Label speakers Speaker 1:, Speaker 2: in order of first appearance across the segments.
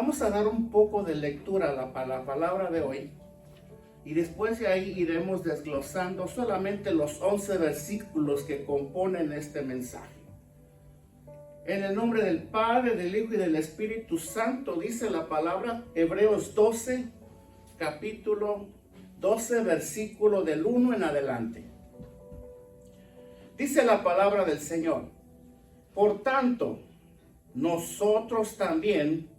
Speaker 1: Vamos a dar un poco de lectura a la palabra de hoy. Y después de ahí iremos desglosando solamente los 11 versículos que componen este mensaje. En el nombre del Padre, del Hijo y del Espíritu Santo, dice la palabra, Hebreos 12, capítulo 12, versículo del 1 en adelante. Dice la palabra del Señor: por tanto, nosotros también,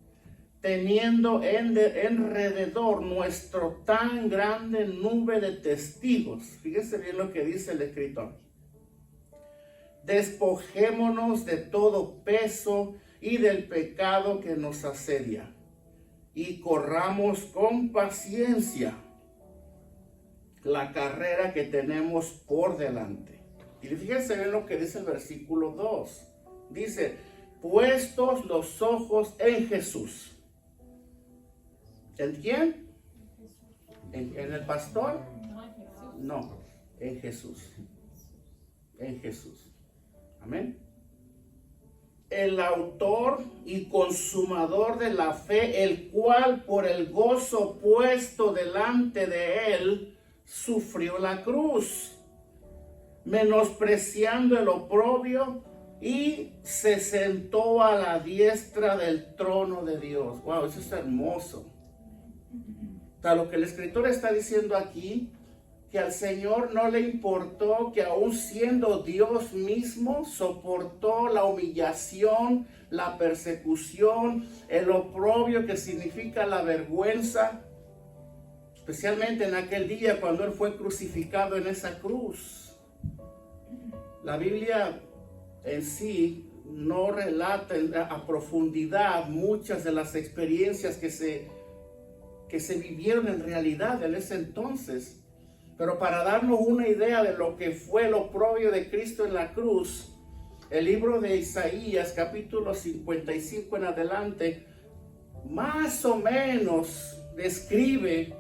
Speaker 1: teniendo alrededor nuestro tan grande nube de testigos. Fíjese bien lo que dice el escritor. Despojémonos de todo peso y del pecado que nos asedia, y corramos con paciencia la carrera que tenemos por delante. Y fíjense bien lo que dice el versículo 2. Dice, puestos los ojos en Jesús. ¿En quién? ¿En el pastor? No, en Jesús. En Jesús. Amén. El autor y consumador de la fe, el cual por el gozo puesto delante de él, sufrió la cruz, menospreciando el oprobio, y se sentó a la diestra del trono de Dios. Wow, eso es hermoso. O sea, lo que el escritor está diciendo aquí, que al Señor no le importó que aún siendo Dios mismo, soportó la humillación, la persecución, el oprobio, que significa la vergüenza, especialmente en aquel día cuando Él fue crucificado en esa cruz. La Biblia en sí no relata a profundidad muchas de las experiencias que se vivieron en realidad en ese entonces. Pero para darnos una idea de lo que fue el oprobio de Cristo en la cruz, el libro de Isaías, capítulo 55 en adelante, más o menos describe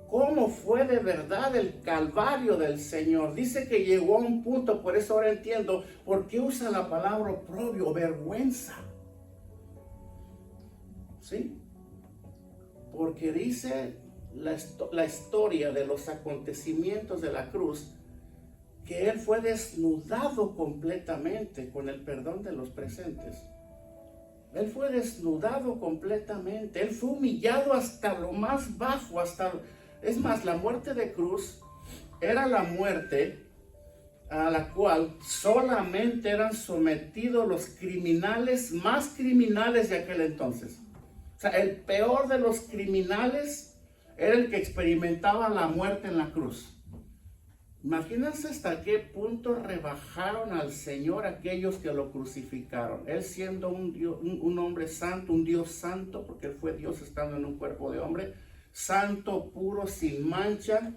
Speaker 1: cómo fue de verdad el calvario del Señor. Dice que llegó a un punto, por eso ahora entiendo por qué usa la palabra oprobio, vergüenza. ¿Sí? Porque dice la historia de los acontecimientos de la cruz, que Él fue desnudado completamente con el perdón de los presentes. Él fue desnudado completamente. Él fue humillado hasta lo más bajo, es más, la muerte de cruz era la muerte a la cual solamente eran sometidos los criminales más criminales de aquel entonces. O sea, el peor de los criminales era el que experimentaba la muerte en la cruz. Imagínense hasta qué punto rebajaron al Señor aquellos que lo crucificaron. Él siendo un hombre santo, un Dios santo, porque Él fue Dios estando en un cuerpo de hombre, santo, puro, sin mancha,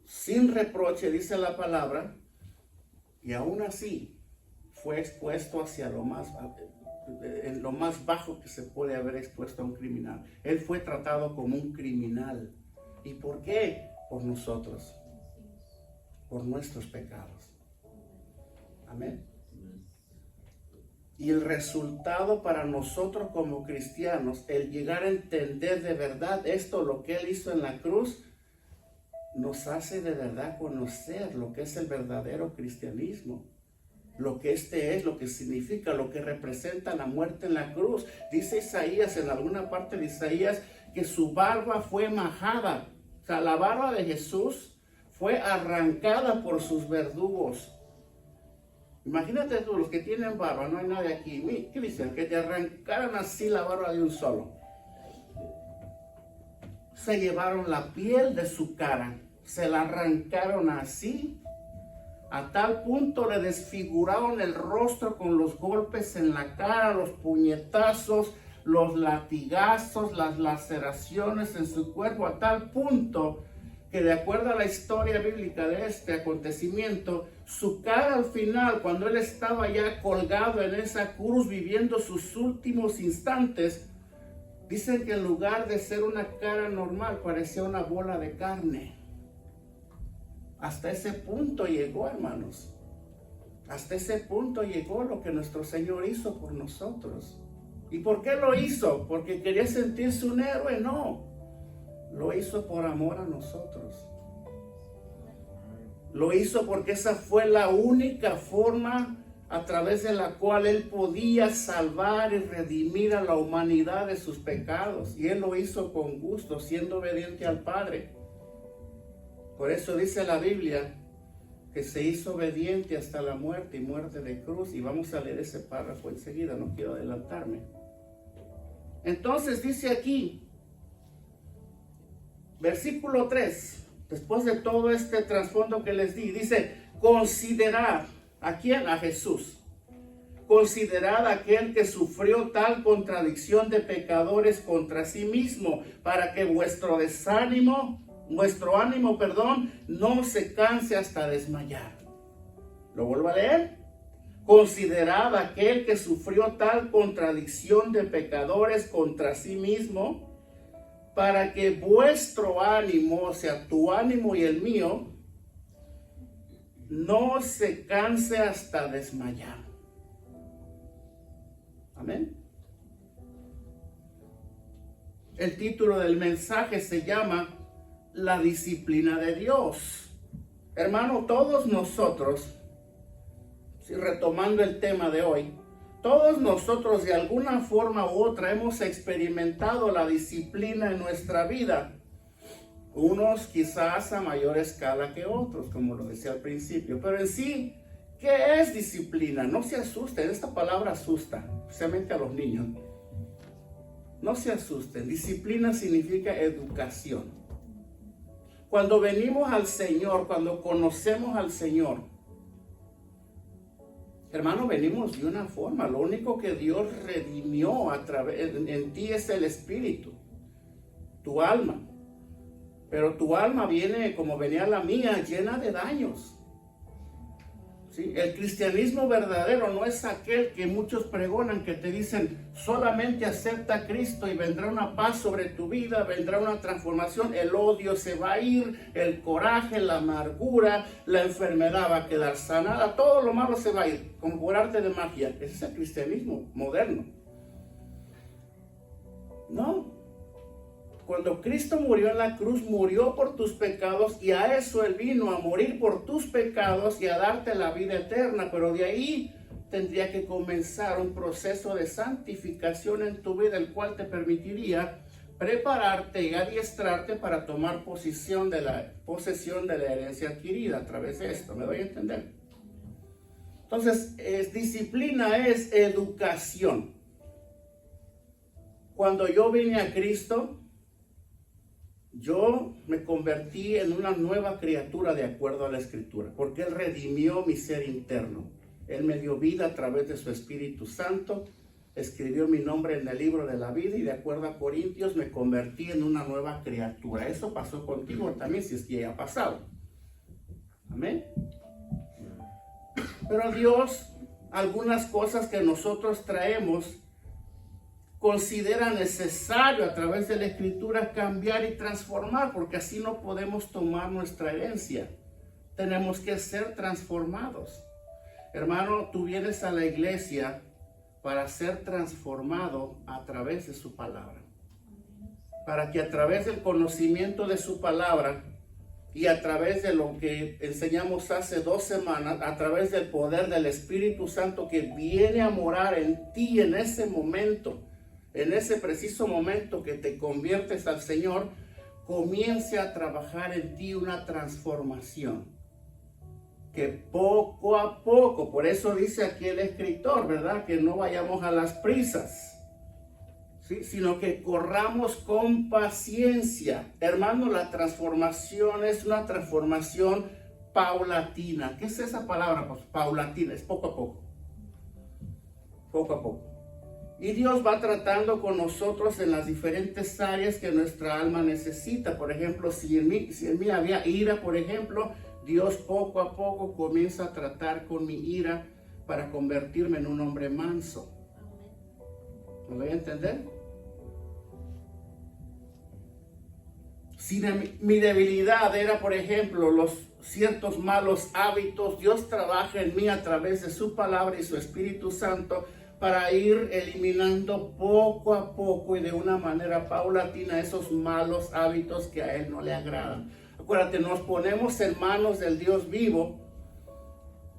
Speaker 1: sin reproche, dice la palabra, y aún así fue expuesto hacia en lo más bajo que se puede haber expuesto a un criminal. Él fue tratado como un criminal. ¿Y por qué? Por nosotros, por nuestros pecados. Amén. Y el resultado para nosotros como cristianos, el llegar a entender de verdad esto, lo que Él hizo en la cruz, nos hace de verdad conocer lo que es el verdadero cristianismo. Lo que es, lo que significa, lo que representa la muerte en la cruz. Dice Isaías, en alguna parte de Isaías, que su barba fue majada. O sea, la barba de Jesús fue arrancada por sus verdugos. Imagínate tú, los que tienen barba, no hay nadie aquí. ¿Qué dicen? Que te arrancaran así la barba de un solo. Se llevaron la piel de su cara, se la arrancaron así. A tal punto le desfiguraron el rostro con los golpes en la cara, los puñetazos, los latigazos, las laceraciones en su cuerpo, a tal punto que, de acuerdo a la historia bíblica de este acontecimiento, su cara al final, cuando Él estaba ya colgado en esa cruz viviendo sus últimos instantes, dicen que en lugar de ser una cara normal, parecía una bola de carne. Hasta ese punto llegó, hermanos. Hasta ese punto llegó lo que nuestro Señor hizo por nosotros. ¿Y por qué lo hizo? ¿Porque quería sentirse un héroe? No. Lo hizo por amor a nosotros. Lo hizo porque esa fue la única forma a través de la cual Él podía salvar y redimir a la humanidad de sus pecados. Y Él lo hizo con gusto, siendo obediente al Padre. Por eso dice la Biblia que se hizo obediente hasta la muerte y muerte de cruz. Y vamos a leer ese párrafo enseguida, no quiero adelantarme. Entonces dice aquí, versículo 3, después de todo este trasfondo que les di, dice, considerad, ¿a quién? A Jesús. Considerad a aquel que sufrió tal contradicción de pecadores contra sí mismo, para que vuestro ánimo, no se canse hasta desmayar. ¿Lo vuelvo a leer? Considerad a aquel que sufrió tal contradicción de pecadores contra sí mismo, para que vuestro ánimo, o sea, tu ánimo y el mío, no se canse hasta desmayar. Amén. El título del mensaje se llama La disciplina de Dios. Hermano, todos nosotros, retomando el tema de hoy, todos nosotros de alguna forma u otra hemos experimentado la disciplina en nuestra vida. Unos quizás a mayor escala que otros, como lo decía al principio. Pero en sí, ¿qué es disciplina? No se asusten, esta palabra asusta, especialmente a los niños. No se asusten, disciplina significa educación. Cuando venimos al Señor, cuando conocemos al Señor, hermano, venimos de una forma. Lo único que Dios redimió en ti es el espíritu, tu alma. Pero tu alma viene, como venía la mía, llena de daños. ¿Sí? El cristianismo verdadero no es aquel que muchos pregonan, que te dicen, solamente acepta a Cristo y vendrá una paz sobre tu vida, vendrá una transformación, el odio se va a ir, el coraje, la amargura, la enfermedad va a quedar sanada, todo lo malo se va a ir, como por arte de magia. Ese es el cristianismo moderno. No. Cuando Cristo murió en la cruz, murió por tus pecados, y a eso Él vino, a morir por tus pecados y a darte la vida eterna. Pero de ahí tendría que comenzar un proceso de santificación en tu vida, el cual te permitiría prepararte y adiestrarte para tomar posesión de la herencia adquirida a través de esto. ¿Me doy a entender? Entonces, disciplina es educación. Cuando yo vine a Cristo, yo me convertí en una nueva criatura de acuerdo a la Escritura, porque Él redimió mi ser interno. Él me dio vida a través de su Espíritu Santo, escribió mi nombre en el libro de la vida y de acuerdo a Corintios me convertí en una nueva criatura. Eso pasó contigo también, si es que ya ha pasado. Amén. Pero Dios, algunas cosas que nosotros traemos, considera necesario a través de la Escritura cambiar y transformar, porque así no podemos tomar nuestra herencia. Tenemos que ser transformados. Hermano, tú vienes a la iglesia para ser transformado a través de su palabra. Para que a través del conocimiento de su palabra y a través de lo que enseñamos hace 2 semanas, a través del poder del Espíritu Santo que viene a morar en ti en ese momento, en ese preciso momento que te conviertes al Señor, comience a trabajar en ti una transformación. Que poco a poco, por eso dice aquí el escritor, ¿verdad? Que no vayamos a las prisas, ¿sí? Sino que corramos con paciencia. Hermano, la transformación es una transformación paulatina. ¿Qué es esa palabra? Pues paulatina, es poco a poco. Poco a poco. Y Dios va tratando con nosotros en las diferentes áreas que nuestra alma necesita. Por ejemplo, si en mí había ira, por ejemplo, Dios poco a poco comienza a tratar con mi ira para convertirme en un hombre manso. ¿Me voy a entender? Si mi debilidad era, por ejemplo, los ciertos malos hábitos, Dios trabaja en mí a través de su palabra y su Espíritu Santo para ir eliminando poco a poco y de una manera paulatina esos malos hábitos que a Él no le agradan. Acuérdate, nos ponemos en manos del Dios vivo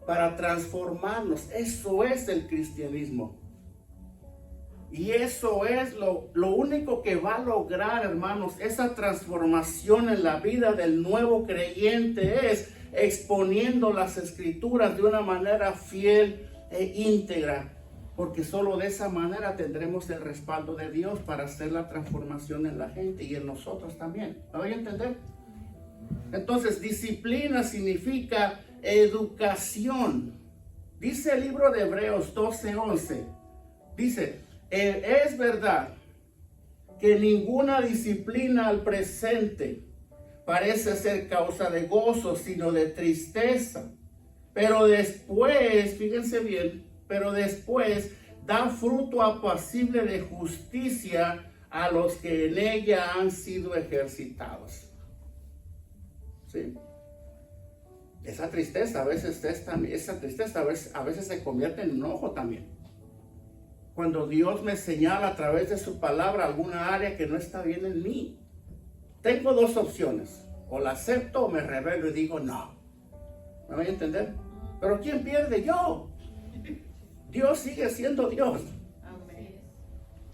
Speaker 1: para transformarnos. Eso es el cristianismo. Y eso es lo único que va a lograr, hermanos, esa transformación en la vida del nuevo creyente es exponiendo las escrituras de una manera fiel e íntegra. Porque solo de esa manera tendremos el respaldo de Dios para hacer la transformación en la gente y en nosotros también. ¿Me voy a entender? Entonces, disciplina significa educación. Dice el libro de Hebreos 12:11. Dice, es verdad que ninguna disciplina al presente parece ser causa de gozo, sino de tristeza. Pero después, fíjense bien, pero después da fruto apacible de justicia a los que en ella han sido ejercitados. ¿Sí? Esa tristeza a veces se convierte en enojo también. Cuando Dios me señala a través de su palabra alguna área que no está bien en mí, tengo dos opciones: o la acepto o me rebelo y digo no. ¿Me voy a entender? Pero ¿quién pierde? Yo. Dios sigue siendo Dios. Amén.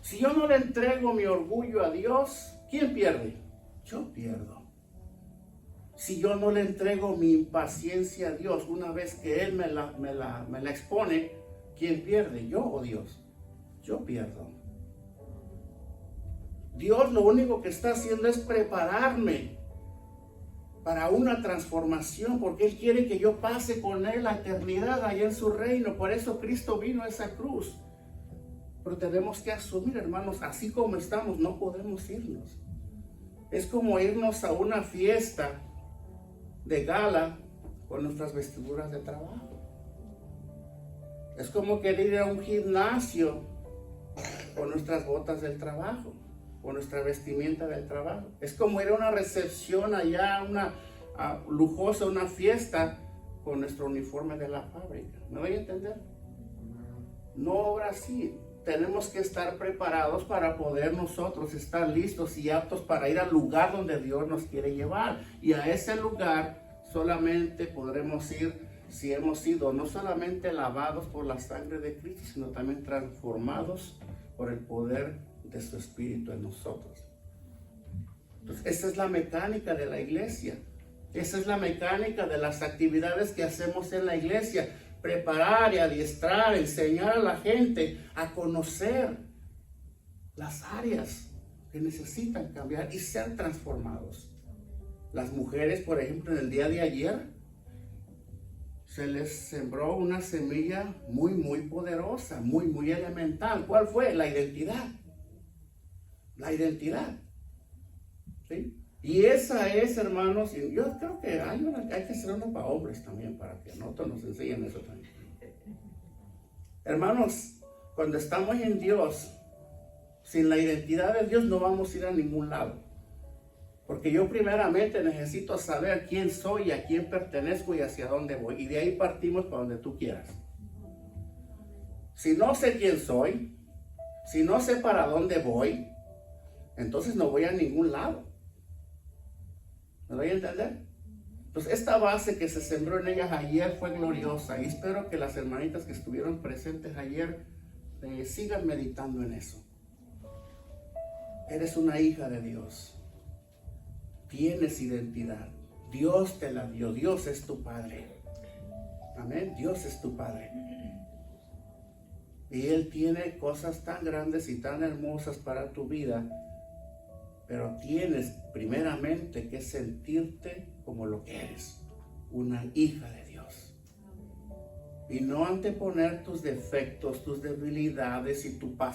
Speaker 1: Si yo no le entrego mi orgullo a Dios, ¿quién pierde? Yo pierdo. Si yo no le entrego mi impaciencia a Dios una vez que Él me la expone, ¿quién pierde? ¿Yo o Dios? Yo pierdo. Dios lo único que está haciendo es prepararme para una transformación, porque Él quiere que yo pase con Él la eternidad allá en su reino. Por eso Cristo vino a esa cruz. Pero tenemos que asumir, hermanos, así como estamos, no podemos irnos. Es como irnos a una fiesta de gala con nuestras vestiduras de trabajo. Es como querer ir a un gimnasio con nuestras botas del trabajo, con nuestra vestimenta del trabajo. Es como ir a una recepción allá, una lujosa, una fiesta con nuestro uniforme de la fábrica. ¿Me voy a entender? No obra así. Tenemos que estar preparados para poder nosotros estar listos y aptos para ir al lugar donde Dios nos quiere llevar. Y a ese lugar solamente podremos ir si hemos sido no solamente lavados por la sangre de Cristo, sino también transformados por el poder de su Espíritu en nosotros. Entonces, esa es la mecánica de la iglesia. Esa es la mecánica de las actividades que hacemos en la iglesia. Preparar y adiestrar, enseñar a la gente a conocer las áreas que necesitan cambiar y ser transformados. Las mujeres, por ejemplo, en el día de ayer, se les sembró una semilla muy poderosa, muy elemental. ¿Cuál fue? La identidad. La identidad. ¿Sí? Y esa es, hermanos, y yo creo que hay que hacer una para hombres también, para que nosotros nos enseñen eso también. Hermanos, cuando estamos en Dios, sin la identidad de Dios no vamos a ir a ningún lado. Porque yo primeramente necesito saber quién soy, a quién pertenezco y hacia dónde voy. Y de ahí partimos para donde tú quieras. Si no sé quién soy, si no sé para dónde voy, entonces no voy a ningún lado. ¿Me voy a entender? Entonces esta base que se sembró en ellas ayer fue gloriosa. Y espero que las hermanitas que estuvieron presentes ayer sigan meditando en eso. Eres una hija de Dios. Tienes identidad. Dios te la dio. Dios es tu Padre. Amén. Dios es tu Padre. Y Él tiene cosas tan grandes y tan hermosas para tu vida. Pero tienes primeramente que sentirte como lo que eres. Una hija de Dios. Y no anteponer tus defectos, tus debilidades y tu pasado